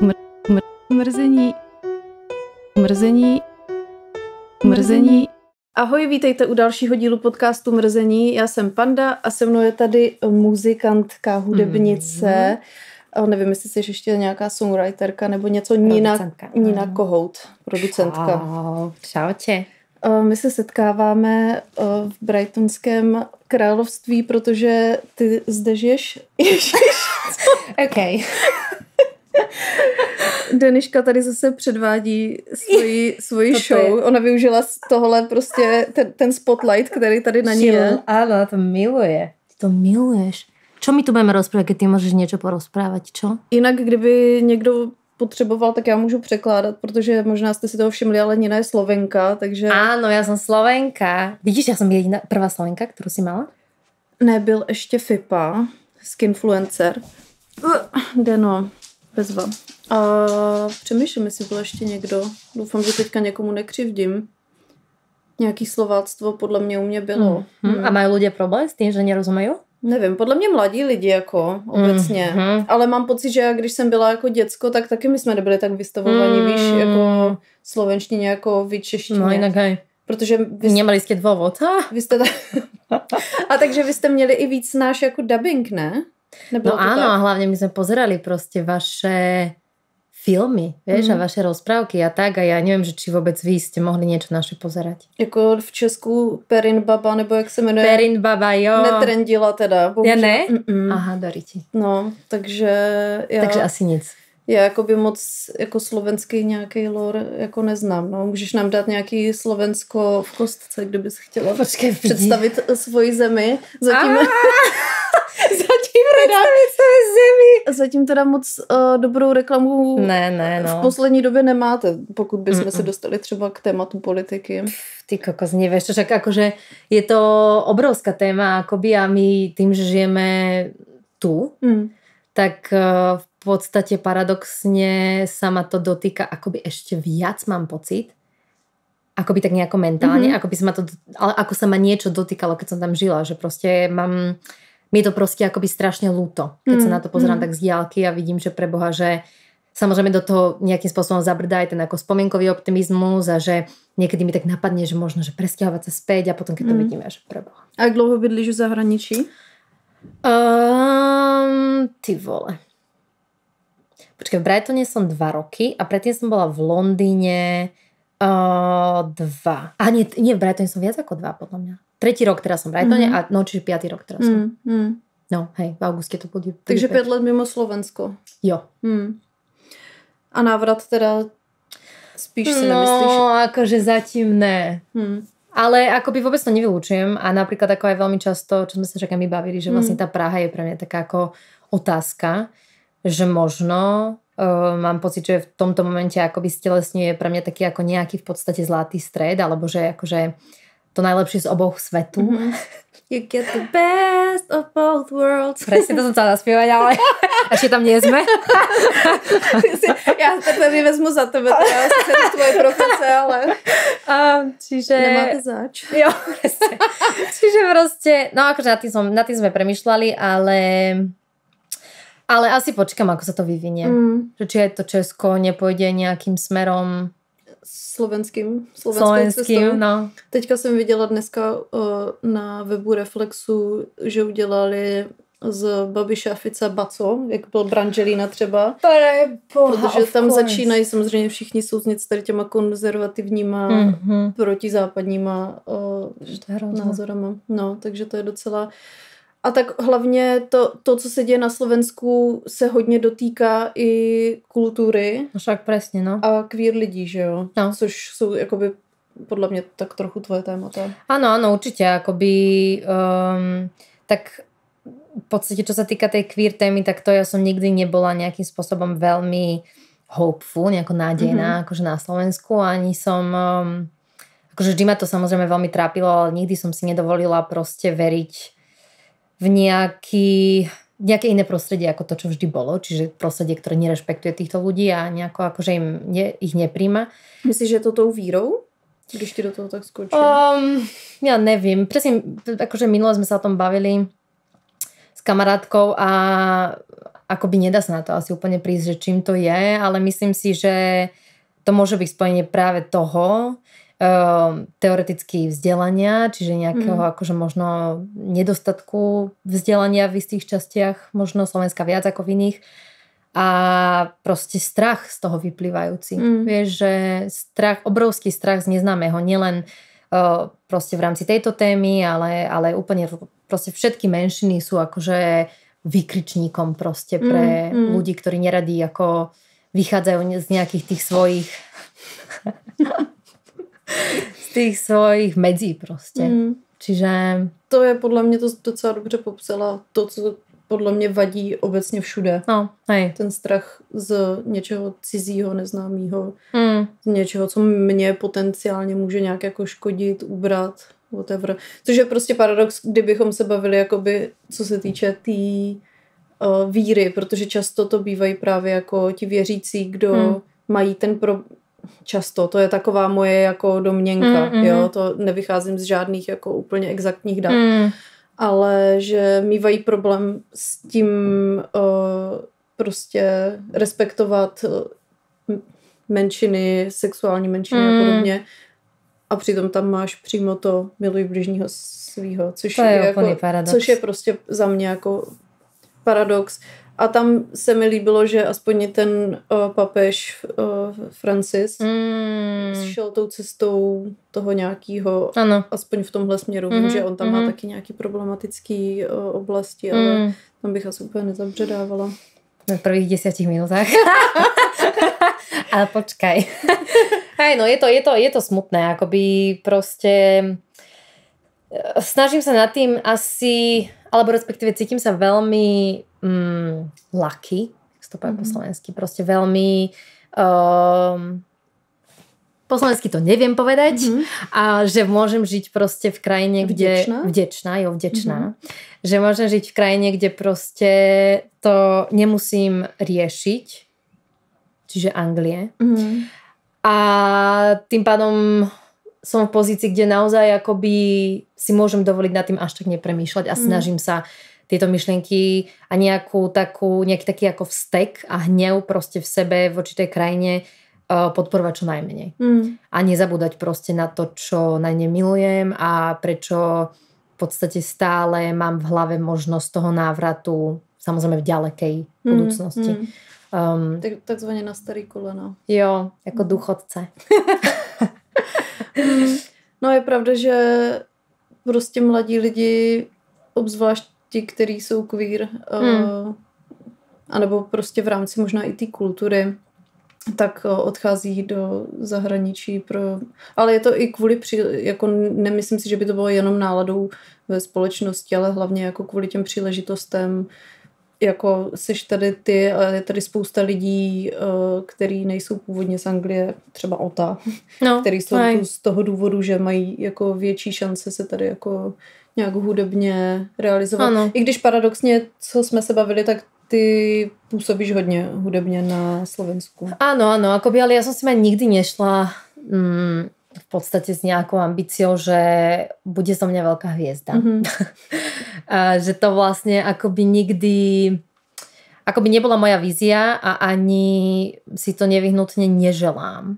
Mrzení. Mrzení. Mrzení. Ahoj, vítejte u dalšího dílu podcastu Mrzení. Já jsem Panda a se mnou je tady muzikantka, hudebnice. Nevím, jestli jsi ještě nějaká songwriterka nebo něco. Nina Kohout, producentka. Čaute. My se setkáváme v Brightonském království, protože ty zde žiješ. OK. Deniška tady zase předvádí svoji show. Ona využila z tohle prostě ten spotlight, který tady na ní je. Áno, to miluje. Ty to miluješ. Čo mi tu budeme rozprávať, keď ty môžeš niečo porozprávať, čo? Jinak, kdyby někdo potřeboval, tak já můžu překládat, protože možná jste si toho všimli, ale Nina je Slovenka, takže... Áno, ja som Slovenka. Vidíš, ja som jediná prvá Slovenka, ktorú si mala? Nebyl ještě Fipa, skinfluencer. Deno, bezva. A přemýšlím, jestli byl ještě někdo. Doufám, že teďka někomu nekřivdím. Nějaký slováctvo podle mě u mě bylo. A majú ľudia problém s tým, že nerozumejú? Nevím, podle mě mladí lidi jako obecně. Ale mám pocit, že já, když jsem byla jako děcko, tak taky my jsme nebyli tak vystavovaní, víš, jako slovenštině, jako vy češtině. No inak aj. Protože Nemali ste dôvod. Vy jste A takže vy jste měli i víc náš jako dubbing, ne? Nebylo no áno, a hlavne my sme pozerali proste vaše filmy, vieš, a vaše rozprávky a tak. A ja neviem, že či vôbec vy ste mohli niečo naše pozerať. Jako v Česku Perin Baba, nebo jak se jmenuje? Perin Baba, jo. Netrendila teda. Ja ne? Aha, dariti. No, takže já... Takže asi nic. Já jakoby moc jako slovenský nějaký lore jako neznám. No. Můžeš nám dát nějaký Slovensko v kostce, kdybys chtěla představit svoji zemi. Zatím teda moc dobrou reklamu v poslední době nemáte, pokud bychom se dostali třeba k tématu politiky. Ty kokos, nevieš, však akože je to obrovská téma akoby a my tým, že žijeme tu, tak v podstate paradoxne sa ma to dotýka akoby ešte viac, mám pocit. Akoby tak nejako mentálne, ale ako sa ma niečo dotýkalo, keď som tam žila, že proste mi je to proste akoby strašne ľúto, keď sa na to pozerám tak z diaľky a vidím, že preboha, že samozrejme do toho nejakým spôsobom zabrdá aj ten ako spomienkový optimizmus a že niekedy mi tak napadne, že možno, že presťahovať sa späť a potom keď to vidíme, že preboha. A jak dlouho bydlíš v zahraničí? Ty vole. Počkaj, v Brightone som 2 roky a predtým som bola v Londýne 2. A nie, v Brightone som viac ako 2, podľa mňa. 3. rok teraz som v Brightone a čiže 5. rok teraz som. No, hej, v auguste to bude. Takže 5 let mimo Slovensko. Jo. A návrat teda spíš si nemyslíš? No, akože zatím ne. Ale akoby vôbec to nevylučujem a napríklad ako aj veľmi často, čo sme sa však aj my bavili, že vlastne tá Praha je pre mňa taká ako otázka, že možno mám pocit, že v tomto momente akoby stelesňuje pre mňa taký ako nejaký v podstate zlatý stred, alebo že akože to najlepšie z oboch svetu. You get the best of both worlds. Presne to som chcela zaspievať, ale ešte tam nie sme. Ja tady vezmu za tebe, teda sice tvoje profese, ale čiže... Nemáte zač. Jo, presne. Čiže proste, no akože na tým sme premýšľali, ale asi počkam, ako sa to vyvinie. Že či aj to Česko nepôjde nejakým smerom slovenskou cestou. No. Teďka jsem viděla dneska na webu Reflexu, že udělali z Babiše a Fica Baco, jak byl Brangelina třeba. Protože tam začínají samozřejmě všichni souznět s tady těma konzervativníma protizápadníma názorama. No, takže to je docela... A tak hlavně to, co se děje na Slovensku, se hodně dotýká i kultury. No však presne, no. A queer lidí, že jo? No. Což jsou jakoby podle mě tak trochu tvoje témata. Áno, určite. Akoby, tak v podstate, čo sa týka tej queer témy, tak to ja som nikdy nebola nejakým spôsobom veľmi hopeful, nejako nádejná, akože na Slovensku. Ani som... akože vždy ma to samozrejme veľmi trápilo, ale nikdy som si nedovolila proste veriť v nejaké iné prostredie ako to, čo vždy bolo. Čiže prostredie, ktoré nerešpektuje týchto ľudí a nejako akože ich nepríjma. Myslíš, že je to tou vírou? Když ti do toho tak skočí? Ja neviem. Presne, akože minule sme sa o tom bavili s kamarátkou a akoby nedá sa na to asi úplne prísť, že čím to je, ale myslím si, že to môže byť spojenie práve toho teoreticky vzdelania, čiže nejakého akože možno nedostatku vzdelania v istých častiach, možno Slovenska viac ako v iných, a proste strach z toho vyplývajúci. Vieš, že obrovský strach z neznámeho, nielen proste v rámci tejto témy, ale úplne proste všetky menšiny sú akože výkričníkom proste pre ľudí, ktorí neradi ako vychádzajú z nejakých tých svojich z tých svojich medzí proste. Čiže... To je podle mě to docela dobře popsala. To, co podle mě vadí obecně všude. No, hej. Ten strach z něčeho cizího, neznámého. Z něčeho, co mě potenciálně může nějak jako škodit, ubrat, whatever. Což je prostě paradox, kdybychom se bavili jakoby, co se týče té víry, protože často to bývají právě jako ti věřící, kdo mají ten často, to je taková moje jako domněnka, jo, to nevycházím z žádných jako úplně exaktních dat, ale že mívají problém s tím prostě respektovat menšiny, sexuální menšiny a podobně, a přitom tam máš přímo to miluj bližního svýho, což je prostě za mě jako paradox. A tam se mi líbilo, že aspoň ten papež Francis šel tou cestou toho nějakého, aspoň v tomhle směru. Vím, že on tam má taky nějaký problematický oblasti, ale tam bych asi úplně nezabředávala. V prvých 10 minútach. Ale počkaj. Hej, no je to smutné, akoby proste snažím sa nad tým asi, alebo respektíve cítim sa veľmi lucky, jak to poviem po slovensky, proste veľmi po slovensky to neviem povedať, a že môžem žiť proste v krajine, kde vďačná, že môžem žiť v krajine, kde proste to nemusím riešiť, čiže Anglie. A tým pádom som v pozícii, kde naozaj akoby si môžem dovoliť nad tým až tak nepremýšľať a snažím sa tieto myšlienky a nejaký taký ako vztek a hnev proste v sebe voči tej krajine podporovať čo najmenej. A nezabúdať proste na to, čo na ne milujem a prečo v podstate stále mám v hlave možnosť toho návratu, samozrejme v ďalekej budúcnosti. Takzvaně na starý kolena. Jo, jako důchodce. No je pravda, že prostě mladí lidi, obzvlášť ti, kteří jsou queer, anebo prostě v rámci možná i té kultury, tak odchází do zahraničí. Ale je to i kvůli, jako nemyslím si, že by to bylo jenom náladou ve společnosti, ale hlavně jako kvůli těm příležitostem, jako seš tady ty, ale je tady spousta lidí, který nejsou původně z Anglie, třeba Ota, který jsou tu z toho důvodu, že mají jako větší šance se tady jako nějak hudebně realizovat. Ano. I když paradoxně, co jsme se bavili, tak ty působíš hodně hudebně na Slovensku. Áno, akoby, ale ja som si ma nikdy nešla v podstate s nejakou ambíciou, že bude zo mňa veľká hviezda. A že to vlastne akoby nikdy nebola moja vízia a ani si to nevyhnutne neželám.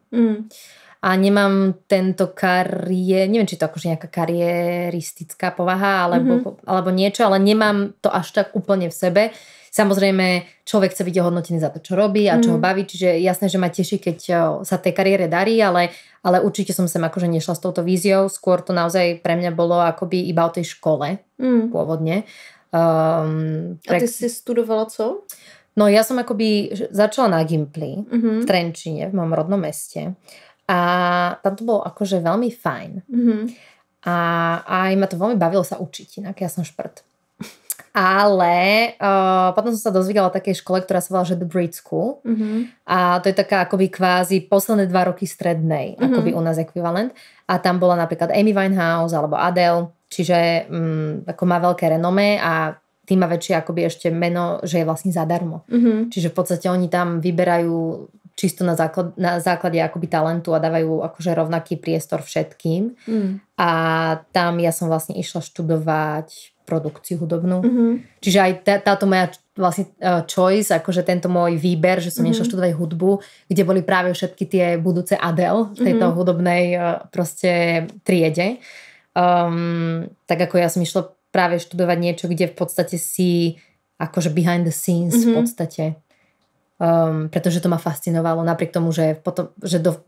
A nemám tento neviem, či to akože nejaká kariéristická povaha alebo niečo, ale nemám to až tak úplne v sebe. Samozrejme, človek chce byť hodnotený za to, čo robí a čo ho baví, čiže jasné, že ma teší, keď sa tej kariére darí, ale určite som sem akože nešla s touto víziou, skôr to naozaj pre mňa bolo akoby iba o tej škole pôvodne. A ty si studovala co? No ja som akoby začala na Gimply v Trenčíne, v mojom rodnom meste, a tam to bolo akože veľmi fajn. A aj ma to veľmi bavilo sa učiť, inak ja som šprt. Ale potom som sa dozvedela o takej škole, ktorá sa volá že The Brit School. A to je taká akoby kvázi posledné 2 roky strednej, akoby u nás ekvivalent. A tam bola napríklad Amy Winehouse alebo Adele, čiže ako má veľké renomé a tým má väčšie akoby ešte meno, že je vlastne zadarmo. Čiže v podstate oni tam vyberajú čisto na základe akoby talentu a dávajú akože rovnaký priestor všetkým. A tam ja som vlastne išla študovať produkciu hudobnú. Čiže aj táto moja vlastne choice, akože tento môj výber, že som nešla študovať hudbu, kde boli práve všetky tie budúce Adele v tejto hudobnej proste triede. Tak ako ja som išla práve študovať niečo, kde v podstate si akože behind the scenes v podstate. Pretože to ma fascinovalo, napriek tomu, že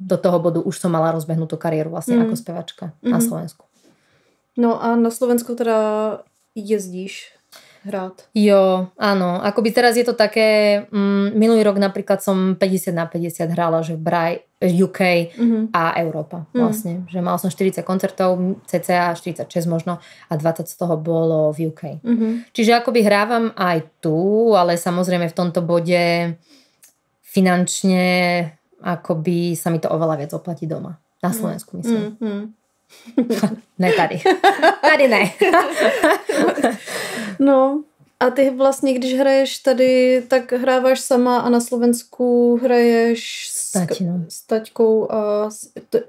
do toho bodu už som mala rozbehnutú kariéru vlastne ako spevačka na Slovensku. No a na Slovensku teda jezdíš hrát? Jo, áno. Akoby teraz je to také, minulý rok napríklad som 50/50 hrála, že UK a Európa vlastne. Že mala som 40 koncertov, cca 46 možno a 20 z toho bolo v UK. Čiže akoby hrávam aj tu, ale samozrejme v tomto bode finančne akoby sa mi to oveľa viac oplatí doma. Na Slovensku myslím. Ne tady. Tady ne. No a ty vlastně, když hraješ tady, tak hráváš sama a na Slovensku hraješ s taťkou a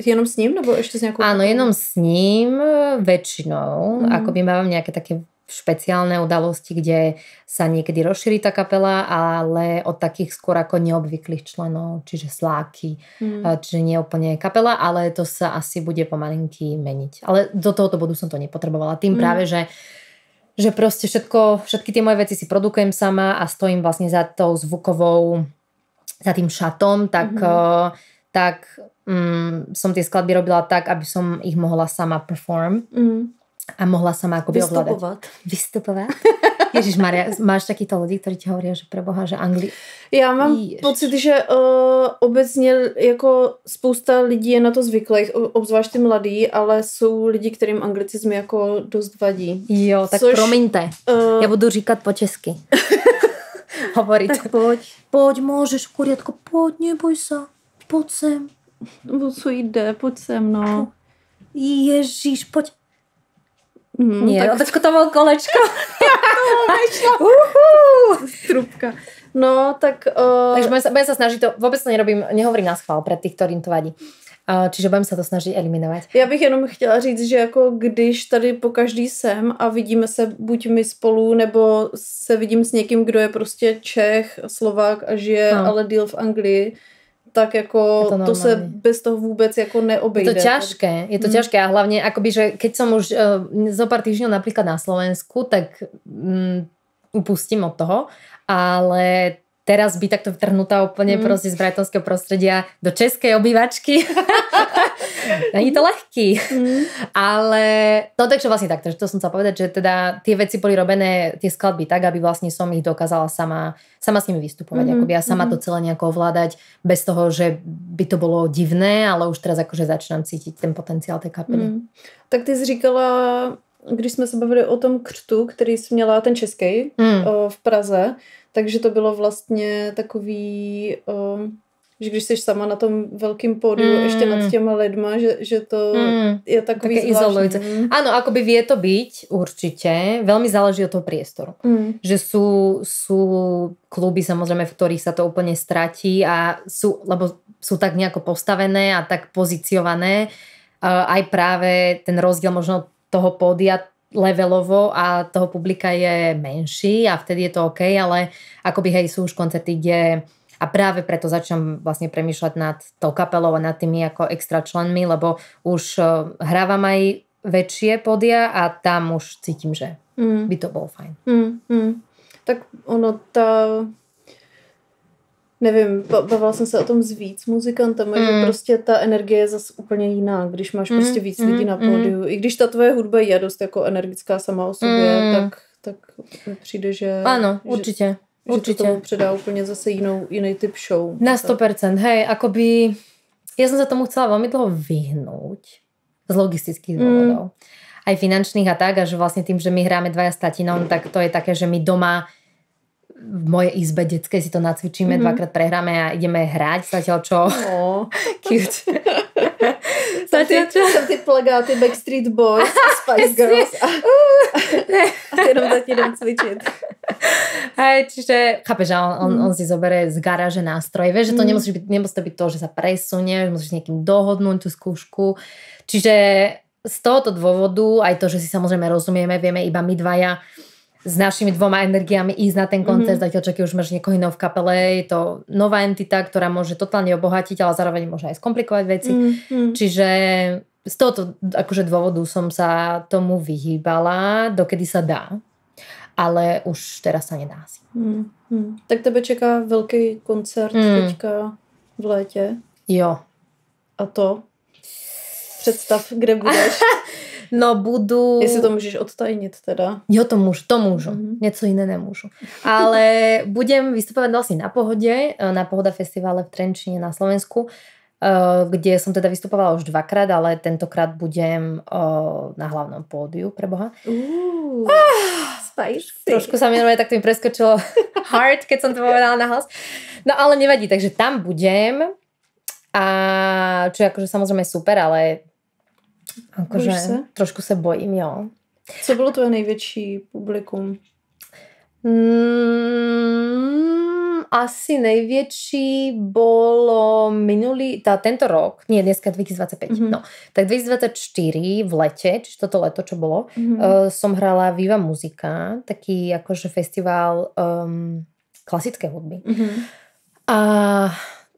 jenom s ním, nebo ještě s nějakou? Áno, jenom s ním väčšinou. Akoby mám nejaké také špeciálne udalosti, kde sa niekedy rozšíri tá kapela, ale od takých skôr ako neobvyklých členov, čiže sláky, čiže nie úplne kapela, ale to sa asi bude pomalinky meniť. Ale do tohoto bodu som to nepotrebovala. Tým práve, že proste všetky tie moje veci si produkujem sama a stojím vlastne za tou zvukovou, za tým šatom, tak som tie skladby robila tak, aby som ich mohla sama perform. A mohla sama akoby ovládať. Vystupovať. Ježišmaria, máš takýto ľudí, ktorí ti hovoria, že preboha, že Já mám pocit, že obecně jako spousta lidí je na to zvyklých, obzvlášť ty mladí, ale jsou lidi, kterým anglicizmy jako dost vadí. Jo, tak promiňte. Já budu říkat po česky. Hovoriť. Tak poď. Poď, môžeš, v poriadku, poď, neboj sa. Poď sem. No co jde, poď sem, no. Ježiš, poď. Nie, tak to bolo kolečko. Strúbka. No, tak... Takže budem sa snažiť to, vôbec to nehovorím na schvál pre tých, ktorým to vadí. Čiže budem sa to snažiť eliminovať. Já bych jenom chtěla říct, že jako když tady po každý sem a vidíme se buď my spolu, nebo se vidím s někým, kdo je prostě Čech, Slovák a žije, ale díl v Anglii, tak jako to se bez toho vůbec jako neobejde. Je to ťažké a hlavne akoby, že keď som už zo pár týždňov napríklad na Slovensku, tak upustím od toho, ale teraz by takto vtrhnutá úplne proste z brightonského prostredia do českej obývačky. Není to ľahký. Ale, no takže vlastne takto, že to som chcela povedať, že teda tie veci boli robené, tie skladby tak, aby vlastne som ich dokázala sama s nimi vystupovať. Akoby ja sama to celé nejako ovládať bez toho, že by to bolo divné, ale už teraz akože začínam cítiť ten potenciál tej kapely. Tak ty jsi říkala, když jsme se bavili o tom křtu, který jsi měla ten český v Praze, takže to bylo vlastně takový, že když jsi sama na tom velkým pódiu ještě nad těma lidma, že to je takový zvláštní. Áno, akoby vie to byť určite. Veľmi záleží od toho priestoru. Že sú kluby samozrejme, v ktorých sa to úplne stratí a lebo sú tak nejako postavené a tak pozíciované. Aj práve ten rozdiel možno toho pódia levelovo a toho publika je menší a vtedy je to OK, ale akoby sú už koncerty, kde a práve preto začnem vlastne premýšľať nad tou kapelou a nad tými ako extra členmi, lebo už hrávam aj väčšie pódia a tam už cítim, že by to bolo fajn. Tak ono nevím, bavila jsem se o tom s víc muzikantama, že prostě ta energie je zase úplně jiná, když máš prostě víc lidí na pódiu. I když ta tvoje hudba je dost jako energická sama o sobě, tak mi přijde, že... Áno, určite. Že to tomu předá úplně zase jiný typ show. Na 100%, hej, akoby... Ja som sa tomu chcela veľmi dlho vyhnúť z logistických dôvodov. Aj finančných a tak, a že vlastne tým, že my hráme dvaja s tatinom, tak to je také, že my doma v mojej izbe detskej si to nacvičíme, dvakrát prehráme a ideme hrať, zatiaľ čo... Cute. Som ty plagáty Backstreet Boys a Spice Girls a jenom tak idem cvičiť. Hej, čiže chápeš, že on si zoberie z garáže nástroje. Vieš, že to nemusí to byť to, že sa presunie, musíš s niekým dohodnúť tú skúšku. Čiže z tohoto dôvodu, aj to, že si samozrejme rozumieme, vieme iba my dvaja s našimi 2 energiami ísť na ten koncert, zatiaľ čo keď už máš niekoho iného v kapele, je to nová entita, ktorá môže totálne obohatiť, ale zároveň môže aj skomplikovať veci. Čiže z tohoto akože dôvodu som sa tomu vyhýbala, dokedy sa dá. Ale už teraz sa nedá asi. Tak tebe čeká veľký koncert teďka v létě. Jo. A to? Představ, kde budeš. No budu... Jestli to můžeš odtajnit teda. Jo, to môžu. Něco iné nemôžu. Ale budem vystupovať vlastne na Pohode, na Pohoda festivale v Trenčine na Slovensku, kde som teda vystupovala už 2-krát, ale tentokrát budem na hlavnom pódiu, pre Boha. Spicy. Trošku sa mi tak to mi preskočilo hard, keď som to povedala nahlas. No ale nevadí, takže tam budem. A čo je akože samozrejme super, ale akože trošku sa bojím, jo. Co bylo tvoje největší publikum? Asi najväčší bolo tento rok, nie, dneska 2025, no. Tak 2024 v lete, čiže toto leto, čo bolo, som hrala Viva Muzika, taký akože festival klasické hudby. A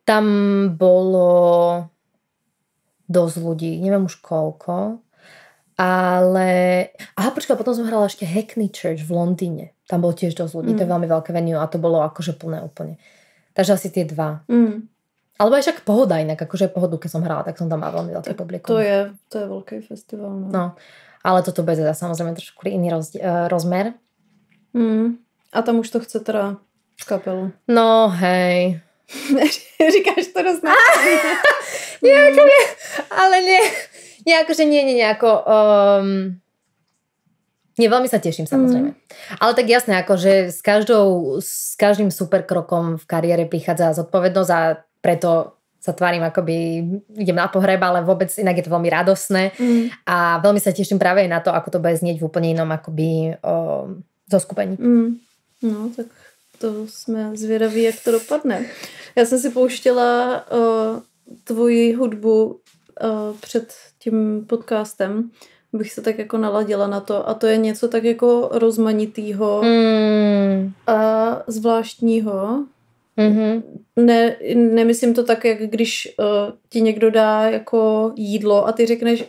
tam bolo dosť ľudí, neviem už koľko, ale... Aha, počkaj, potom som hrala ešte Hackney Church v Londýne. Tam bolo tiež dosť ľudí, to je veľmi veľké venue a to bolo akože plné úplne. Takže asi tie 2. Alebo aj však Pohoda inak, akože Pohodu, keď som hrala, tak som tam mala veľmi veľké publikum. To je veľký festival. No, ale toto bude teda samozrejme trošku iný rozmer. A tam už to chce teda kapelu. No, hej. Říkáš to dost Nie, ale nie. Nie, akože nie, ako... Nie, veľmi sa teším, samozrejme. Ale tak jasné, akože s každým super krokom v kariére prichádza zodpovednosť a preto sa tvárim, akoby idem na pohreb, ale vôbec inak je to veľmi radosné. A veľmi sa teším práve aj na to, ako to bude znieť v úplne inom akoby zoskupení. No, tak to jsme zvědaví, jak to dopadne. Já jsem si pouštěla tvoji hudbu před tím podcastem, bych se tak jako naladila na to. A to je něco tak jako rozmanitýho a zvláštního. Nemyslím to tak, jak když ti někdo dá jako jídlo a ty řekneš,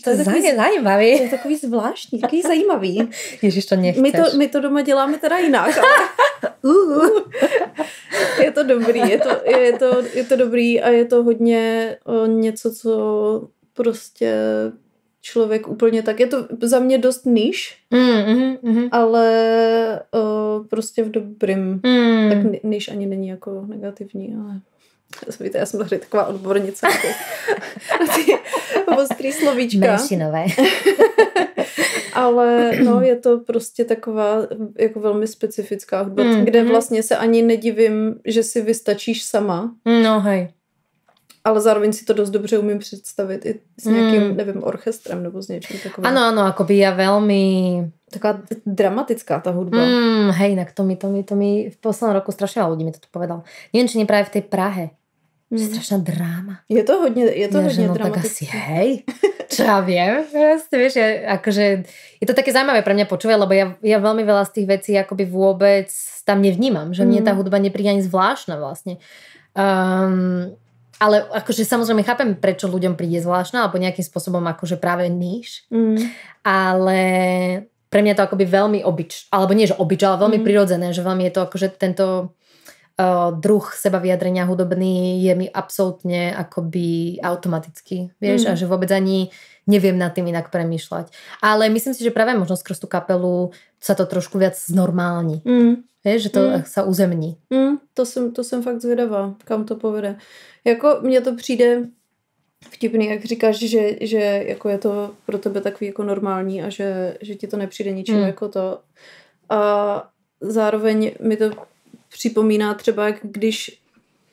to je takový zajímavý. To je takový zvláštní, takový zajímavý. Ježiš, to nechceš. My to doma děláme teda jinak. Je to dobrý, je to dobrý a je to hodně něco, co prostě člověk úplně tak, je to za mě dost niž, ale prostě v dobrým. Tak niž ani není jako negativní, ale víte, já jsem tady taková odbornice jako na ty ostrý slovíčka. Menšinové. Ale no, je to prostě taková jako velmi specifická hudba, kde vlastně se ani nedivím, že si vystačíš sama. No hej. Ale zároveň si to dost dobře umím představit i s nějakým, nevím, orchestrem nebo s něčím takovým. Áno, akoby ja veľmi... Taková dramatická tá hudba. Hej, inak to mi v poslednom roku strašne veľa ľudí mi to tu povedal. Neviem, či nie práve v tej Prahe. Strašná dráma. Je to hodně dramatické. No tak asi hej. Čo ja viem. Vieš, akože je to také zaujímavé pre mňa počúvať, lebo ja veľmi veľa z tých vecí akoby vôbec tam nevnímam. Že mne tá hudba nepríde ani zvláštna vlastne. Ale akože samozrejme chápem, prečo ľuďom príde zvláštna, alebo nejakým spôsobom akože práve níž. Ale pre mňa to akoby veľmi alebo nie, že ale veľmi prirodzené, že veľmi je to akože tento druh seba vyjadrenia hudobný je mi absolútne akoby automatický, vieš, a že vôbec ani neviem nad tým inak premýšľať. Ale myslím si, že práve možno skrz tú kapelu sa to trošku viac znormálni. Vieš, že to sa uzemní. To jsem fakt zvědavá, kam to povede. Jako mně to přijde vtipný, jak říkáš, že jako je to pro tebe takový jako normální a že ti to nepřijde ničím jako to. A zároveň mi to připomíná třeba, jak když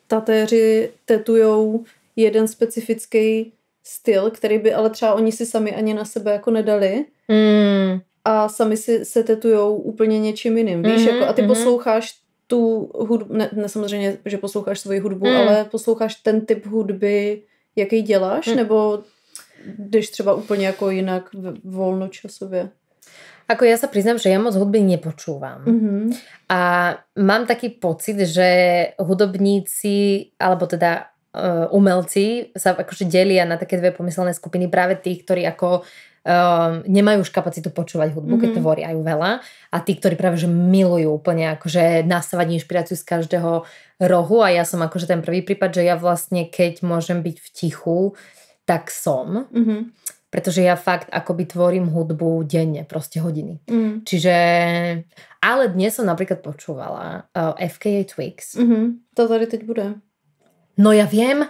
tatéři tetujou jeden specifický styl, který by ale třeba oni si sami ani na sebe jako nedali. A sami se tetujou úplně něčím jiným, víš? Jako, a ty posloucháš tu hudbu, ne samozřejmě, že posloucháš svoji hudbu, ale posloucháš ten typ hudby, jaký děláš, nebo jdeš třeba úplně jako jinak volnočasově? Ako ja sa priznám, že ja moc hudby nepočúvam. A mám taký pocit, že hudobníci, alebo teda umelci sa akože delia na také dve pomyselné skupiny, práve tých, ktorí ako nemajú už kapacitu počúvať hudbu, keď tvoria aj veľa, a tí, ktorí práve že milujú úplne akože nastavať inšpiráciu z každého rohu, a ja som akože ten prvý prípad, že ja vlastne keď môžem byť v tichu, tak som. Pretože ja fakt akoby tvorím hudbu denne, proste hodiny. Čiže, ale dnes som napríklad počúvala FKA Twigs. To tady teď bude. No ja viem,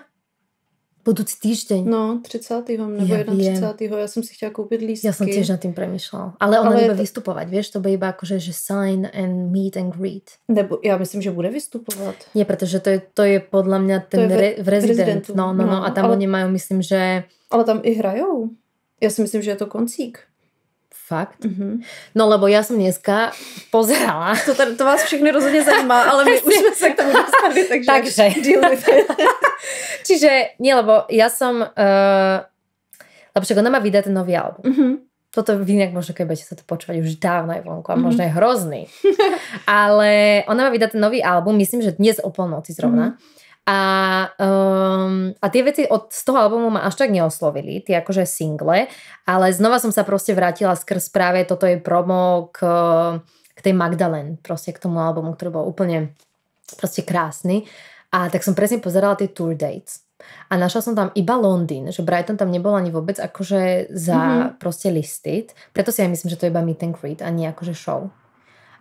budúci týždeň. No, 30. nebo 31. Ja som si chtěla kúpiť lístky. Ja som tiež nad tým premýšľala. Ale ona bude vystupovať, vieš, to bude iba akože, že sign and meet and greet. Nebo ja myslím, že bude vystupovat. Nie, pretože to je podľa mňa ten rezident. No, a tam oni majú, myslím, že... Ale tam i hrajou. Ja si myslím, že je to koncík. Fakt? No, lebo ja som dneska pozerala. To vás všechny rozhodne zajímá, ale my už sme sa k tomu dostali, takže deal with it. Čiže, nie, lebo ja som... lebo však ona má vydať ten nový album. Toto vy nejak možno, keď budete sa to počúvať už dávno aj vonku a možno je hrozný. Ale ona má vydať ten nový album, myslím, že dnes o polnoci zrovna. A tie veci z toho albumu ma až tak neoslovili, tie akože single, ale znova som sa proste vrátila skrz práve toto je promo k tej Magdalene, proste k tomu albumu, ktorý bol úplne proste krásny. A tak som presne pozerala tie tour dates. A našla som tam iba Londýn, že Brighton tam nebol ani vôbec akože za proste listed. Preto si aj myslím, že to je iba meet and greet a nie akože show.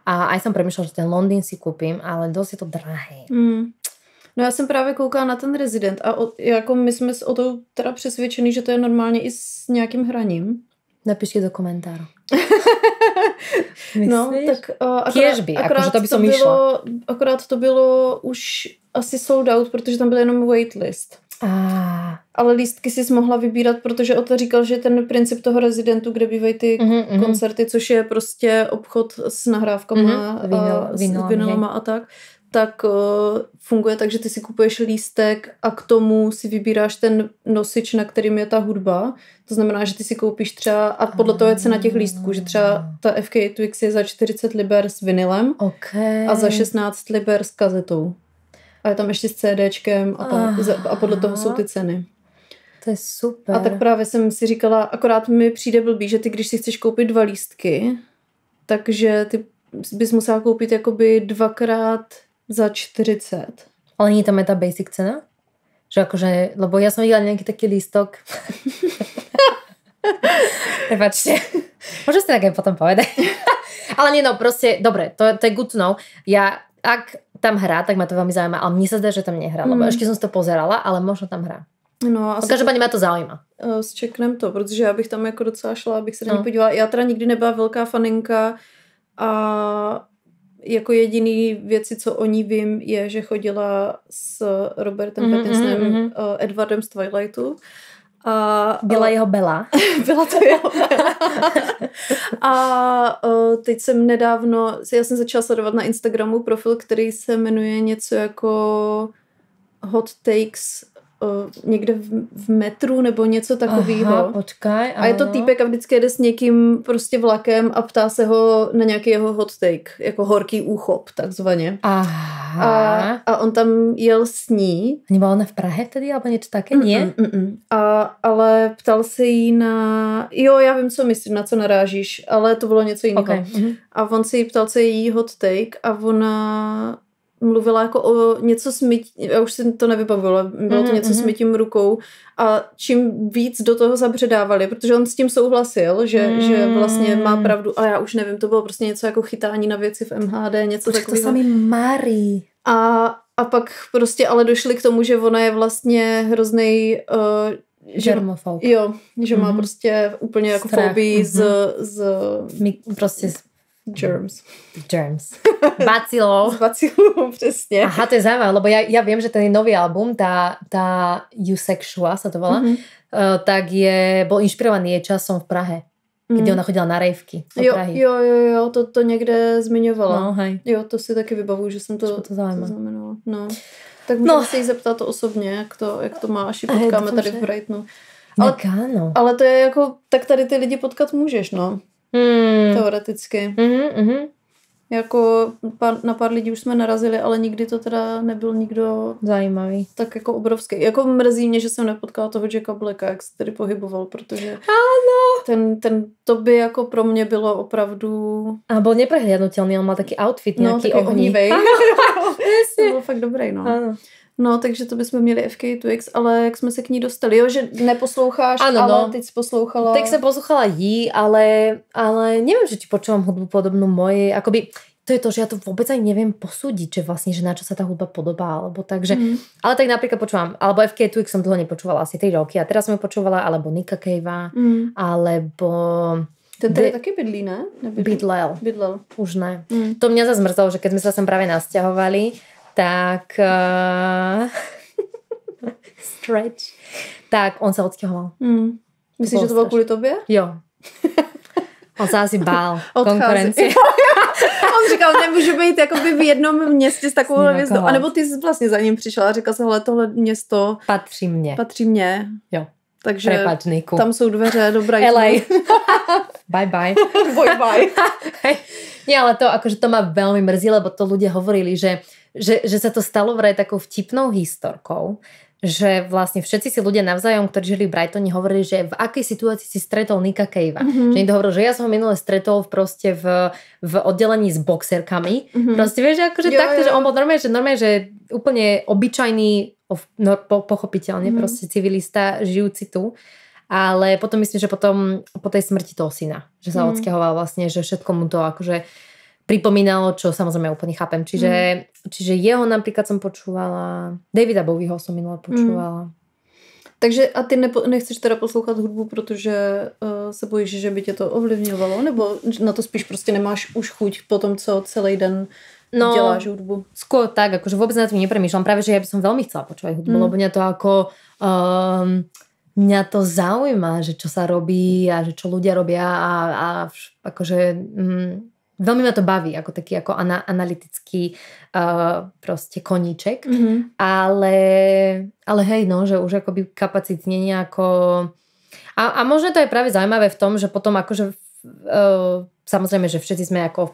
A aj som premýšľala, že ten Londýn si kúpim, ale dosť je to drahé. No já jsem právě koukala na ten Resident a jako my jsme o to teda přesvědčený, že to je normálně i s nějakým hraním. Napište do komentáru. No, tak akorát to bylo už asi sold out, protože tam byl jenom waitlist. Ale lístky si mohla vybírat, protože Ota říkal, že ten princip toho Residentu, kde bývají ty koncerty, což je prostě obchod s nahrávkama s vinylama a tak funguje tak, že ty si kupuješ lístek a k tomu si vybíráš ten nosič, na kterým je ta hudba. To znamená, že ty si koupíš třeba, a podle toho je cena těch lístků, že třeba ta FK Twix je za 40 liber s vinylem a za 16 liber s kazetou. A je tam ještě s CDčkem a podle toho jsou ty ceny. To je super. A tak právě jsem si říkala, akorát mi přijde blbý, že ty, když si chceš koupit 2 lístky, takže ty bys musela koupit jakoby 2x za 40. Ale nie tam je tá basic cena? Že akože, lebo ja som videla nejaký taký lístok. Prepačte. Môžem si tak aj potom povedať. Ale nie, no proste, dobre, to je good to know. Ja, ak tam hrá, tak ma to veľmi zaujíma, ale mne sa zdá, že tam nehrá, lebo ešte som si to pozerala, ale možno tam hrá. No, každopádně mě to zaujíma. Zčeknem to, protože já bych tam jako docela šla, abych se na ní podívala. Já teda nikdy nebyla velká faninka a jako jediný věci, co o ní vím, je, že chodila s Robertem Pattinsonem, Edwardem z Twilightu. A byla jeho Bella. Byla to jeho Bella. A teď jsem nedávno, já jsem začala sledovat na Instagramu profil, který se jmenuje něco jako Hot Takes někde v metru nebo něco takového. Aha, počkaj. A je to týpek a vždycky jede s někým prostě vlakem a ptá se ho na nějaký jeho hot take, jako horký úchop, takzvaně. Aha. A on tam jel s ní. Nebyla ona v Prahe vtedy, alebo něco také? Nie? Ale ptal se jí na... Jo, já vím, co myslím, na co narážíš, ale to bylo něco jiného. Okay. A on se jí ptal, co je jí hot take a ona mluvila jako o něco já už si to nevybavala, bylo to něco s mytím rukou a čím víc do toho zabředávali, protože on s tím souhlasil, že vlastně má pravdu, ale já už nevím, to bylo prostě něco jako chytání na věci v MHD, něco takového. To samý Marí. A pak prostě ale došli k tomu, že ona je vlastně hroznej germofob. Jo, že má prostě úplně jako fobii prostě Germs. Bacilov. Z bacilov, přesně. Aha, to je zaujímavé, lebo ja viem, že ten nový album, tá Eusexual sa to volá, tak bol inšpirovaný jej časom v Prahe, keď ona chodila na rejvky do Prahy. Jo, to někde zmiňovala. No, hej. Jo, to si taky vybavuju, že jsem to znamenala. No. Tak můžeme se jí zeptat to osobně, jak to má, až ji potkáme tady v Brightonu. Ale to je jako, tak tady ty lidi potkat můžeš, no. Teoreticky. Jako na pár lidí už jsme narazili, ale nikdy to teda nebyl nikdo zajímavý. Tak jako obrovský. Jako mrzí mě, že jsem nepotkala toho Jacka Blacka, jak se tady pohyboval, protože ten to by jako pro mě bylo opravdu... A byl neprehliadnutelný, on mal taký outfit nějaký ohnivej. To bylo fakt dobrý, no. Ano. No, takže to bychom měli FK2X, ale jak jsme se k ní dostali, jo, že neposloucháš, ano, ale teď jsi poslouchala... Tak jsem poslouchala jí, ale neviem, že či počúvam hudbu podobnú mojej, akoby to je to, že ja to vôbec aj neviem posúdiť, že vlastne, že na čo sa tá hudba podobá, alebo takže, ale tak napríklad počúvam, alebo FK2X som dlho nepočúvala, asi 3 roky a teraz som ju počúvala, alebo Nika Cavea, alebo... Ten tady taky bydlí, ne? Bydlel. Už ne. To mňa zase mrzelo, že keď sme sa sem práve nasťahovali, tak stretch. Tak on sa odsťahoval. Myslíš, že to bylo kvůli tobě? Jo. On se asi bál konkurenci. On říkal, nemůžu být jakoby v jednom městě s takovou hvězdou. A nebo ty jsi vlastně za ním přišla a řekla se, hele, tohle město patří mně. Jo. Takže Prepač, Niku. Tam jsou dveře, dobrá. LA. Bye bye. Bye. Nie, ale to akože to ma veľmi mrzí, lebo to ľudia hovorili, že sa to stalo vraj takou vtipnou historkou, že vlastne všetci si ľudia navzájom, ktorí žili v Brightone, hovorili, že v akej situácii si stretol Nika Cavea. Že niekto hovoril, že ja som ho minule stretol proste v oddelení s boxerkami. Proste vieš, akože takto, že on bol normálne, že úplne obyčajný, pochopiteľne, proste civilista, žijúci tu. Ale potom myslím, že potom po tej smrti toho syna, že sa odsťahoval vlastne, že všetko mu to akože pripomínalo, čo samozrejme úplne chápem. Čiže jeho napríklad som počúvala, Davida Bowieho som minule počúvala. Takže a ty nechceš teda poslouchat hudbu, protože se bojíš, že by tě to ovlivňovalo? Nebo na to spíš prostě nemáš už chuť po tom, co celý den děláš hudbu? Skôr tak, akože vôbec na tým nepremýšľam. Práve, že ja by som veľmi chcela počúvať hudbu, lebo mňa to ako... mňa to zaujíma, že čo sa robí a že čo ľudia robia a akože... veľmi ma to baví, ako taký ako analytický proste koníček. Ale hej, no, že už akoby kapacitne nejako... A možno to je práve zaujímavé v tom, že potom akože samozrejme, že všetci sme ako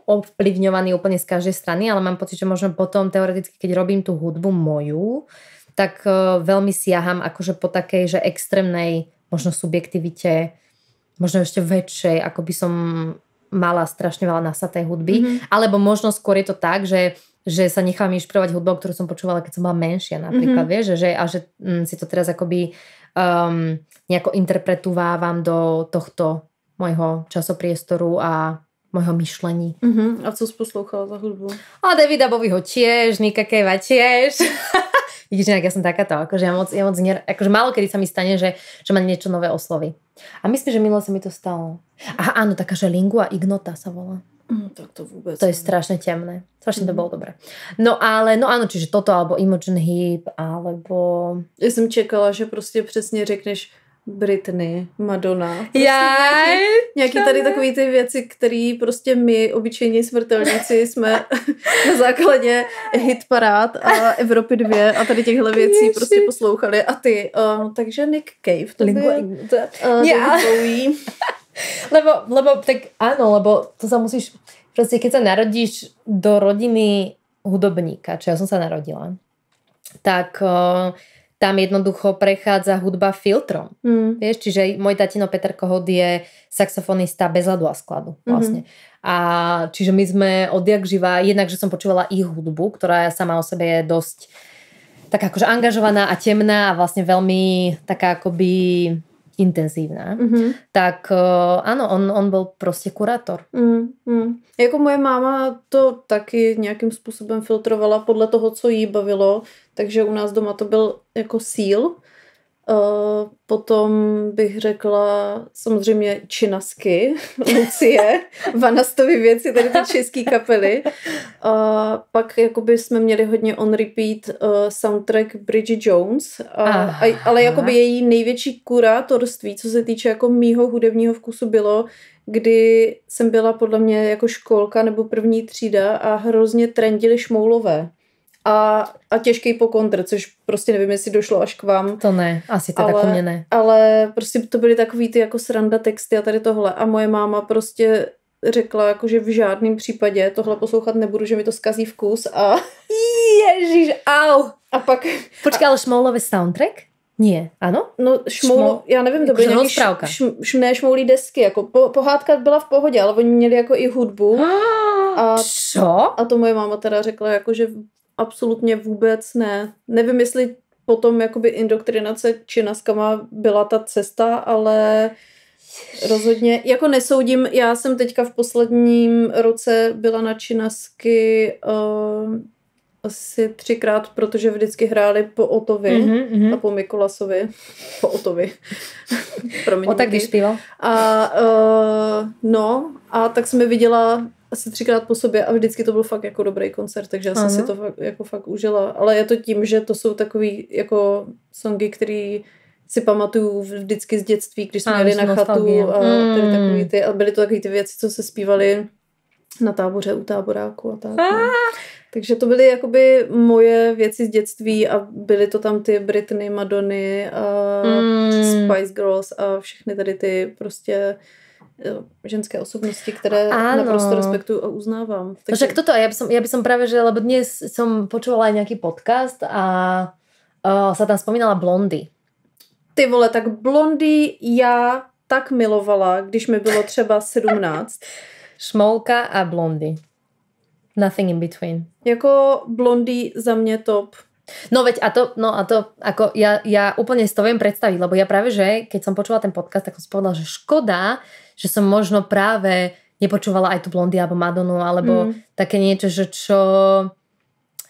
ovplyvňovaní úplne z každej strany, ale mám pocit, že možno potom teoreticky, keď robím tú hudbu moju, tak veľmi siaham akože po takej, že extrémnej možno subjektivite, možno ešte väčšej, ako by som mala strašne veľa nasatej hudby, alebo možno skôr je to tak, že sa nechám inšpirovať hudbou, ktorú som počúvala, keď som bola menšia napríklad, vieš, že si to teraz akoby nejako interpretovávam do tohto môjho časopriestoru a môjho myšlení. A co jsi poslouchala za hudbu? A Davida Bowieho tiež, Nika Cavea tiež. Vidíš, nejak ja som takáto, akože ja moc akože málo kedy sa mi stane, že ma niečo nové osloví. A myslím, že minulo sa mi to stalo. Aha, áno, taká, že Lingua Ignota sa volá. Tak to vôbec. To je strašne temné. Strašne to bolo dobré. No áno, čiže toto, alebo Imogen Heap, alebo... Ja som čekala, že proste přesně řekneš Britney, Madonna. Nějaký tady takový ty věci, které prostě my, obyčejní smrtelníci, jsme na základě hitparád a Evropy 2 a tady těchhle věcí prostě poslouchali. A ty, takže Nick Cave, to Bowie. Lebo tak áno, lebo to sa musíš, proste keď sa narodíš do rodiny hudobníka, čo ja som sa narodila, tak tam jednoducho prechádza hudba filtrom. Vieš, čiže môj tatino Peter Kohut je saxofonista bez ľadu a skladu vlastne. A čiže my sme odjak živa, jednak, že som počúvala ich hudbu, ktorá sama o sebe je dosť taká akože angažovaná a temná a vlastne veľmi taká akoby intenzívna. Tak áno, on bol proste kurátor. Jako moje máma to taky nějakým způsobem filtrovala podle toho, co jí bavilo, takže u nás doma to byl jako Seal. Potom bych řekla samozřejmě Činasky, Lucie, Vanastovy věci, tady ty český kapely. Pak jakoby jsme měli hodně on repeat soundtrack Bridget Jones, ale jakoby její největší kurátorství, co se týče jako mýho hudebního vkusu bylo, kdy jsem byla podle mě jako školka nebo první třída a hrozně trendili Šmoulové. a těžký pokontr, což prostě nevím, jestli došlo až k vám. To ne, asi teda ku mne ne. Ale prostě to byly takový ty jako sranda texty a tady tohle. A moje máma prostě řekla, jako, že v žádném případě tohle poslouchat nebudu, že mi to zkazí vkus a... Ježiš, au! A pak... Počkej, ale Šmoulový soundtrack? Nie, ano? No já nevím, to byly nějaký šmoulí desky, jako pohádka byla v pohodě, ale oni měli jako i hudbu. Co? A to moje máma teda řekla, jako, že absolutně vůbec ne. Nevím, jestli potom jakoby indoktrinace činaskama byla ta cesta, ale rozhodně, jako nesoudím, já jsem teďka v posledním roce byla na činasky asi 3krát, protože vždycky hráli po Otovi a po Mikolasovi. Po Otovi. O tak když zpíval. A tak jsem je viděla asi 3krát po sobě a vždycky to byl fakt jako dobrý koncert, takže já jsem si to fakt užila. Ale je to tím, že to jsou takový jako songy, který si pamatuju vždycky z dětství, když jsme jeli na chatu a tady takový ty, a byly to takový ty věci, co se zpívaly na táboře u táboráku a tak. Takže to byly jakoby moje věci z dětství a byly to tam ty Britney, Madony a Spice Girls a všechny tady ty prostě ženské osobnosti, které naprosto respektujú a uznávám. Takže... Však toto, ja by som práve, že lebo dnes som počúvala aj nejaký podcast a sa tam spomínala Blondy. Ty vole, tak Blondy já tak milovala, když mi bylo třeba 17. Šmoulka a Blondy. Nothing in between. Jako Blondy za mě top. No veď a to ako ja úplne si to viem predstaviť, lebo ja práve, že keď som počula ten podcast, tak som si povedala, že škoda, že som možno práve nepočúvala aj tu Blondy alebo Madonu, alebo také niečo, že čo...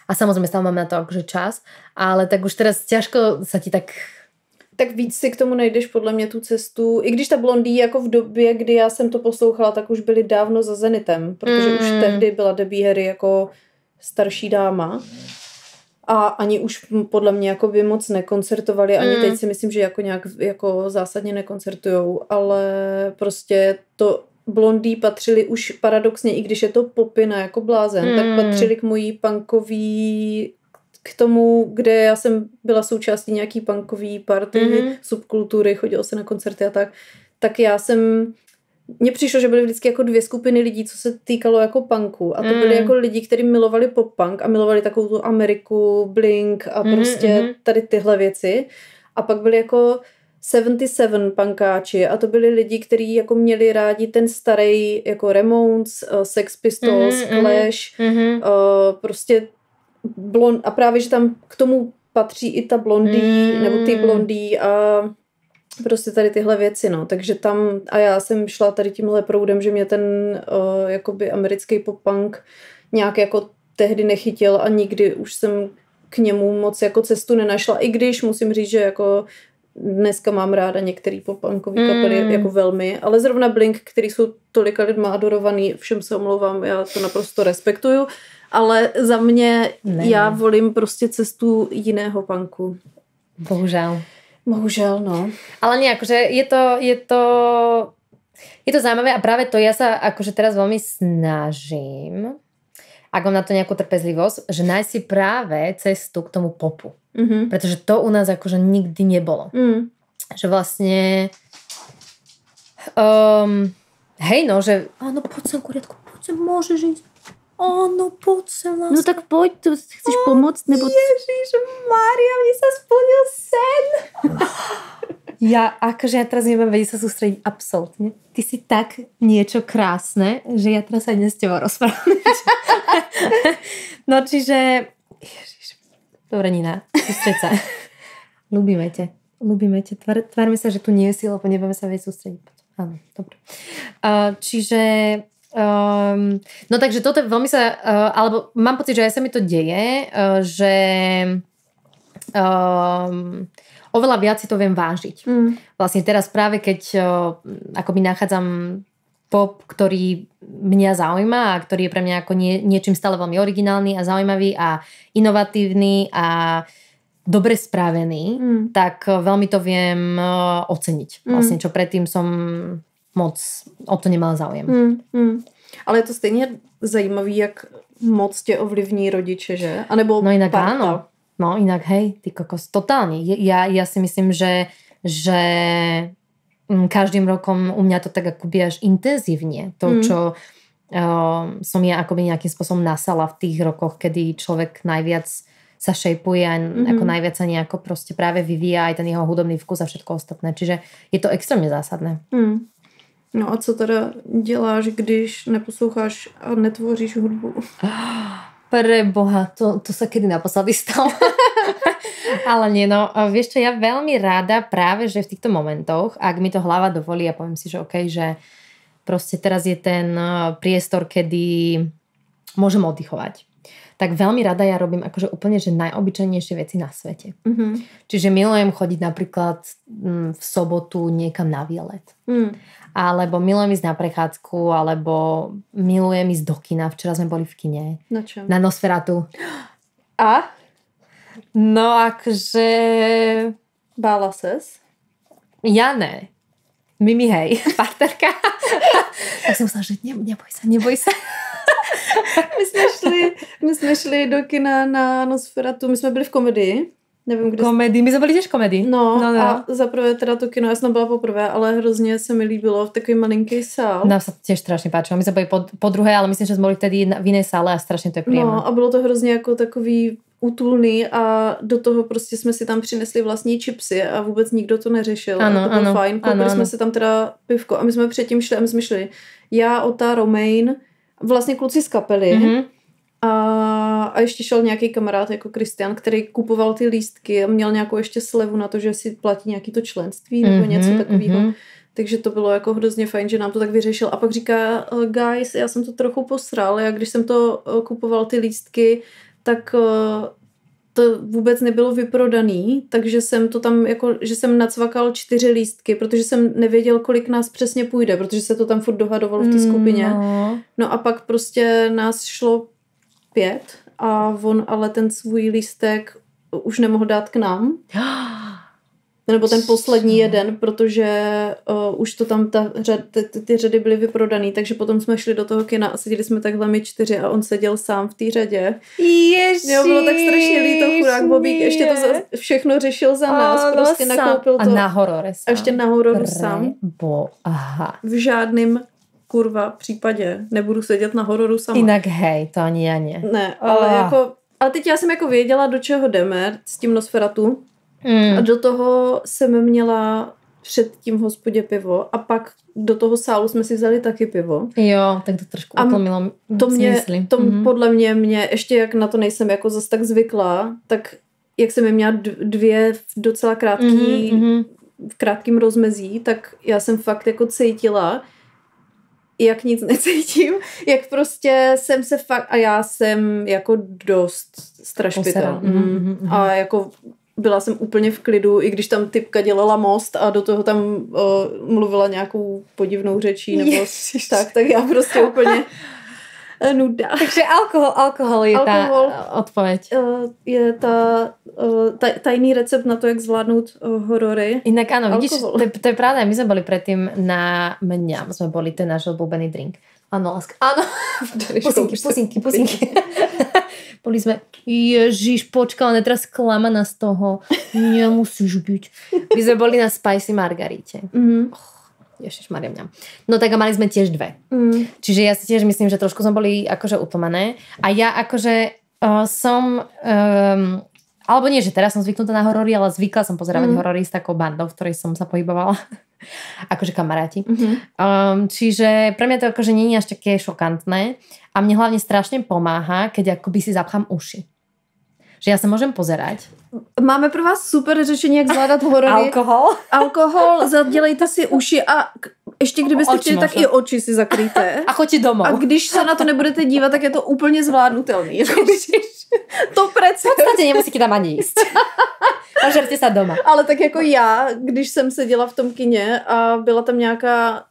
A samozrejme stále mám na to akože čas, ale tak už teraz ťažko sa ti tak... Tak víc si k tomu najdeš podle mě tu cestu. I když ta Blondie jako v době, kdy já jsem to poslouchala, tak už byly dávno za zenitem, protože už tehdy byla Debbie Harry jako starší dáma. A ani už podle mě jako by moc nekoncertovali, ani teď si myslím, že jako nějak jako zásadně nekoncertujou, ale prostě to Blondie patřili už paradoxně, i když je to popina jako blázen, tak patřili k mojí punkový, k tomu, kde já jsem byla součástí nějaký punkový party, subkultury, chodilo se na koncerty a tak já jsem... Mně přišlo, že byly vždycky jako dvě skupiny lidí, co se týkalo jako punku. A to byly jako lidi, kteří milovali pop-punk a milovali takovou tu Ameriku, Blink a prostě tady tyhle věci. A pak byli jako 77 punkáči a to byli lidi, kteří jako měli rádi ten starý jako Ramones, Sex Pistols, Clash, prostě a právě, že tam k tomu patří i ta Blondie, nebo ty Blondie a prostě tady tyhle věci, no. Takže tam, a já jsem šla tady tímhle proudem, že mě ten jakoby americký pop-punk nějak jako tehdy nechytil a nikdy už jsem k němu moc jako cestu nenašla, i když musím říct, že jako dneska mám ráda některý pop-punkový kapely jako velmi, ale zrovna Blink, který jsou tolika lidma adorovaný, všem se omlouvám, já to naprosto respektuju, ale za mě já volím prostě cestu jiného punku. Bohužel, no. Ale nie, akože je to zaujímavé a práve to ja sa akože teraz veľmi snažím, ak mám na to nejakú trpezlivosť, že nájsť si práve cestu k tomu popu. Pretože to u nás akože nikdy nebolo. Že vlastne hej no, že áno, poď sem kuriatku, poď sem, môžeš ísť. Áno, poď sem, láska. No tak poď, tu chceš pomôcť, nebo... Ježišmária, mi sa splnil sen. Ja teraz neviem vedieť sa sústrediť absolútne. Ty si tak niečo krásne, že ja teraz aj dnes s tebou rozprávať. No čiže... Ježiš. Dobre, Nina, sústreď sa. Ľúbime ťa. Tvárme sa, že tu nie je sila, lebo nebudeme sa vedieť sústrediť. Áno, dobre. Čiže... no takže toto veľmi sa, alebo mám pocit, že aj sa mi to deje, že oveľa viac si to viem vážiť. Vlastne teraz práve keď akoby nachádzam pop, ktorý mňa zaujíma a ktorý je pre mňa ako niečím stále veľmi originálny a zaujímavý a inovatívny a dobre spravený, tak veľmi to viem oceniť. Vlastne, čo predtým som moc o to nemala záujem. Ale je to stejně zajímavý, jak moc tě ovlivní rodiče, že? A nebo no inak parta. áno. No inak hej, ty kokos, totálne. Ja si myslím, že každým rokom u mňa to tak akoby až intenzívne. To, čo som ja akoby nejakým spôsobom nasala v tých rokoch, kedy človek najviac sa šejpuje a ako najviac sa nejako proste práve vyvíja aj ten jeho hudobný vkus a všetko ostatné. Čiže je to extrémne zásadné. No a co teda děláš, když neposloucháš a netvoříš hudbu? Preboha, to sa kedy naposledy stalo. Ale nie, no vieš čo, ja veľmi rada práve, že v týchto momentoch, ak mi to hlava dovolí a poviem si, že okej, že proste teraz je ten priestor, kedy môžem oddychovať. Tak veľmi rada ja robím akože úplne, že najobyčajnejšie veci na svete. Čiže milujem chodiť napríklad v sobotu niekam na výlet. Alebo milujem ísť na prechádzku, alebo milujem ísť do kina. Včera sme boli v kine. Na čom? Na Nosferatu. A? No akože... Bála ses? Ja ne. Mimi hej, partnerka. Tak som myslela, že neboj sa. My jsme šli do kina na Nosferatu. My jsme byli v komedii. Nevím, kde komedii. My jsme byli těž v komedii. No. A zaprvé teda to kino, já jsem byla poprvé, ale hrozně se mi líbilo v takový malinký sál. Nám sa to tiež strašně páčilo. My jsme byli po druhé, ale myslím, že jsme byli vtedy v jiné sále a strašně to je příjemné. No a bylo to hrozně jako takový útulný a do toho prostě jsme si tam přinesli vlastní čipsy a vůbec nikdo to neřešil. Ano, a to bylo fajn. Koupili jsme si tam teda pivko a my jsme předtím šli a my jsme šli já, Ota, Romain, vlastně kluci z kapely a ještě šel nějaký kamarád jako Kristian, který kupoval ty lístky a měl nějakou ještě slevu na to, že si platí nějaký to členství nebo něco takového. Takže to bylo jako hrozně fajn, že nám to tak vyřešil. A pak říká, guys, já jsem to trochu posral, já když jsem to kupoval ty lístky, tak to vůbec nebylo vyprodaný, takže jsem to tam jako, že jsem nacvakal 4 lístky, protože jsem nevěděl, kolik nás přesně půjde, protože se to tam furt dohadovalo v té skupině. No a pak prostě nás šlo 5 a on ale ten svůj lístek už nemohl dát k nám. Nebo ten poslední jeden, protože už to tam ty řady byly vyprodaný, takže potom jsme šli do toho kina a seděli jsme takhle my 4 a on seděl sám v té řadě. Ježiš, jo, bylo tak strašně líto, chudák Bobík, ještě to všechno řešil za nás, prostě nakoupil to. A na horor sám. A ještě na hororu sám. Aha. V žádném kurva případě nebudu sedět na hororu sama. Jinak hej, to ani já ne. Ne, ale teď já jsem jako věděla, do čeho jdeme s tím Nosferatu. A do toho jsem měla předtím v hospodě pivo a pak do toho sálu jsme si vzali taky pivo. Jo, tak to trošku utlmilo smysly. Podle mě, ještě jak na to nejsem jako zase tak zvyklá, tak jak jsem je měla 2 v docela v krátkým rozmezí, tak já jsem fakt jako cítila, jak nic necítím, jak prostě jsem se fakt, a já jsem jako dost strašpitel. A jako byla jsem úplně v klidu, i když tam typka dělala most a do toho tam mluvila nějakou podivnou řečí nebo tak já prostě úplně nuda. Takže alkohol je ta odpověď. Je tajný recept na to, jak zvládnout horory. Inak áno, vidíš, to je pravda. My sme boli predtým na mňam, sme boli ten náš obľúbený drink. Áno, láska. Áno. Pusinky. Boli sme, Ježiš, počkala, teraz sklamaná z toho. Nemusíš byť. My sme boli na Spicy Margarite. Ježišmaria mňa. No tak a mali sme tiež 2. Čiže ja si tiež myslím, že trošku sme boli akože utlmené. A ja akože som... alebo nie, že teraz som zvyknutá na horory, ale zvykla som pozerávať horory s takou bandou, v ktorej som sa pohybovala. Akože kamaráti. Čiže pre mňa to akože nie je až také šokantné. A mne hlavne strašne pomáha, keď akoby si zapchám uši. Že ja sa môžem pozerať. Máme pro vás super řešení, jak zvládat horory. Alkohol, zadělejte si uši a ještě kdybyste chtěli, tak i oči si zakrýte. A choďte domov. A když se na to nebudete dívat, tak je to úplně zvládnutelný. To prece. V podstatě nemusíte tam ani jíst. Požerte se doma. Ale tak jako já, když jsem seděla v tom kině a byla tam nějaká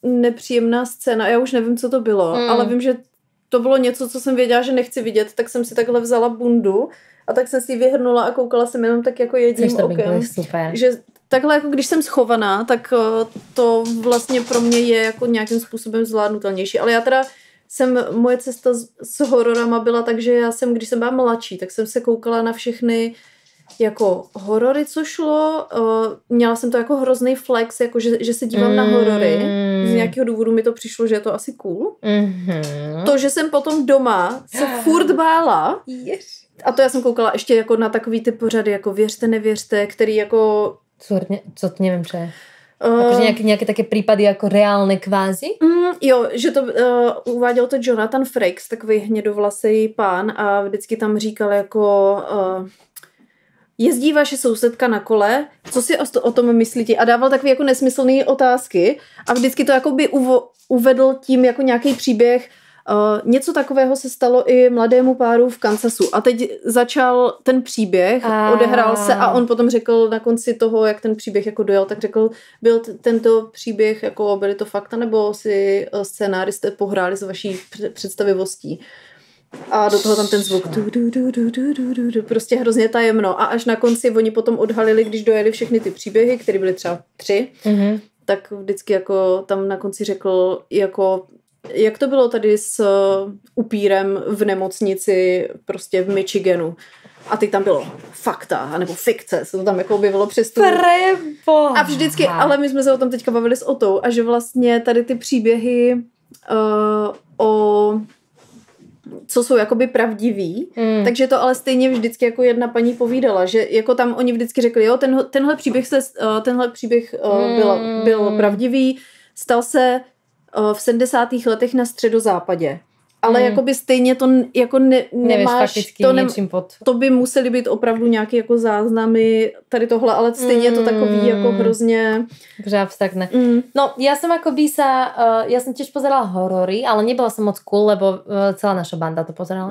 nepříjemná scéna, já už nevím, co to bylo, ale vím, že to bylo něco, co jsem věděla, že nechci vidět, tak jsem si takhle vzala bundu a tak jsem si ji vyhrnula a koukala jsem jenom tak jako jedním okem. Super. Že takhle jako když jsem schovaná, tak to vlastně pro mě je jako nějakým způsobem zvládnutelnější. Ale já teda moje cesta s hororama byla tak, že když jsem byla mladší, tak jsem se koukala na všechny jako horory, co šlo. Měla jsem to jako hrozný flex, jako že se dívám na horory. Z nějakého důvodu mi to přišlo, že je to asi cool. To, že jsem potom doma se furt bála. A to já jsem koukala ještě jako na takový ty pořady, jako věřte, nevěřte, který jako... Co to nevím, že... Akože nejaké také prípady ako reálne kvázi? Jo, že to uváděl to Jonathan Frakes, takový hnědovlasý pán a vždycky tam říkal jako jezdí vaše sousedka na kole, co si o tom myslíte? A dával takové jako nesmyslné otázky a vždycky to jakoby uvedl tím jako nějaký příběh. Něco takového se stalo i mladému páru v Kansasu. A teď začal ten příběh, odehrál se a on potom řekl na konci toho, jak ten příběh jako dojel, tak řekl, byl tento příběh, jako byly to fakta, nebo si scénáristé pohráli s vaší představivostí. A do toho tam ten zvuk prostě hrozně tajemno. A až na konci oni potom odhalili, když dojeli všechny ty příběhy, které byly třeba 3, tak vždycky jako tam na konci řekl jako jak to bylo tady s upírem v nemocnici prostě v Michiganu. A teď tam bylo fakta, nebo fikce, se to tam jako objevilo přes tu. A vždycky, ale my jsme se o tom teďka bavili s Otou a že vlastně tady ty příběhy co jsou jakoby pravdivý, takže to ale stejně vždycky jako jedna paní povídala, že jako tam oni vždycky řekli, jo, tenhle příběh byl pravdivý, stal se v 70. letech na středozápadě. Ale jakoby stejně to jako nemáš, to by museli být opravdu nějaké jako záznamy tady tohle, ale stejně je to takový jako hrozně... Takže abstraktné. No, ja som tiež pozerala horory, ale nebola som moc cool, lebo celá naša banda to pozerala.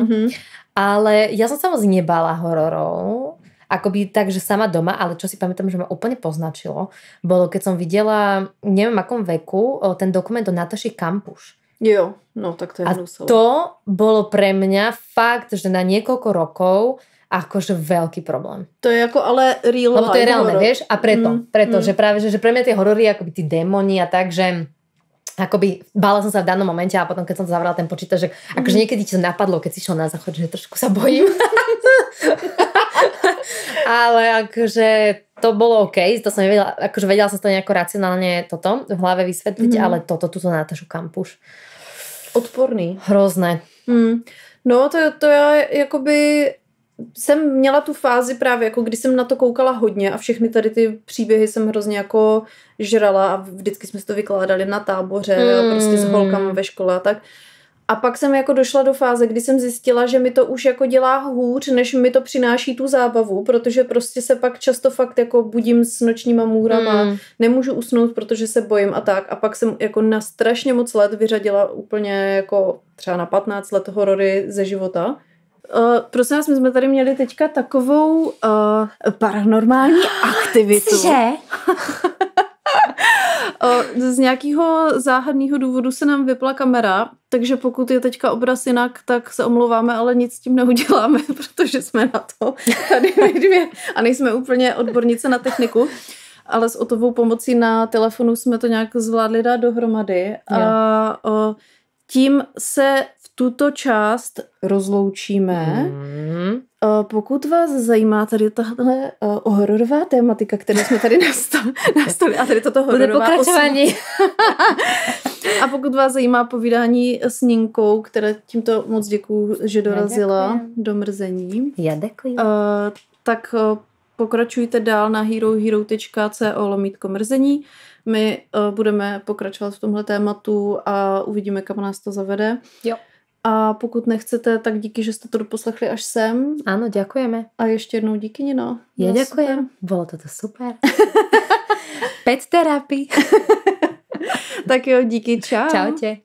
Ale ja som sa moc nebála hororov, akoby tak, že sama doma, ale čo si pamätám, že ma úplne poznačilo, bolo, keď som videla, neviem akom veku, ten dokument o Nataši Kampuš. Jo, no tak to je hnusové. A to bolo pre mňa fakt, že na niekoľko rokov akože veľký problém. To je ako ale real lebo to je reálne, horor. Vieš? A preto že práve, že pre mňa tie horory akoby tí démoni a tak, že akoby bála som sa v danom momente a potom keď som to zavrala ten počítač, že akože niekedy ti to napadlo, keď si šiel na záchod, že trošku sa bojím. Ale akože to bolo OK, to som nevedela, akože vedela som to nejako racionálne toto v hlave vysvetliť, ale túto Natašu Kampuš. Odporný. Hrozné. No to já jakoby jsem měla tu fázi právě, jako když jsem na to koukala hodně a všechny tady ty příběhy jsem hrozně jako žrala a vždycky jsme si to vykládali na táboře a prostě s holkama ve škole a tak. A pak jsem jako došla do fáze, kdy jsem zjistila, že mi to už jako dělá hůř, než mi to přináší tu zábavu, protože prostě se pak často fakt jako budím s nočníma můrama, nemůžu usnout, protože se bojím a tak. A pak jsem jako na strašně moc let vyřadila úplně jako třeba na 15 let horory ze života. Prosím vás, my jsme tady měli teďka takovou paranormální aktivitu. Cože? Z nějakého záhadného důvodu se nám vypla kamera, takže pokud je teďka obraz jinak, tak se omlouváme, ale nic s tím neuděláme, protože jsme na to tady my dvě a nejsme úplně odbornice na techniku, ale s Otovou pomocí na telefonu jsme to nějak zvládli dát dohromady a tím se v tuto část rozloučíme. Pokud vás zajímá tady tahle hororová tématika, kterou jsme tady nastali a tady toto hororová pokračování. A pokud vás zajímá povídání s Ninkou, které tímto moc děkuju, že dorazila do mrzení. Já děkuji. Tak pokračujte dál na herohero.co/mrzení. My budeme pokračovat v tomhle tématu a uvidíme, kam nás to zavede. Jo. A pokud nechcete, tak díky, že jste to doposlechli až sem. Áno, ďakujeme. A ještě jednou díky, Nino. Ja ďakujem. Bolo toto super. Pet terapii. Tak jo, díky, čau. Čaute.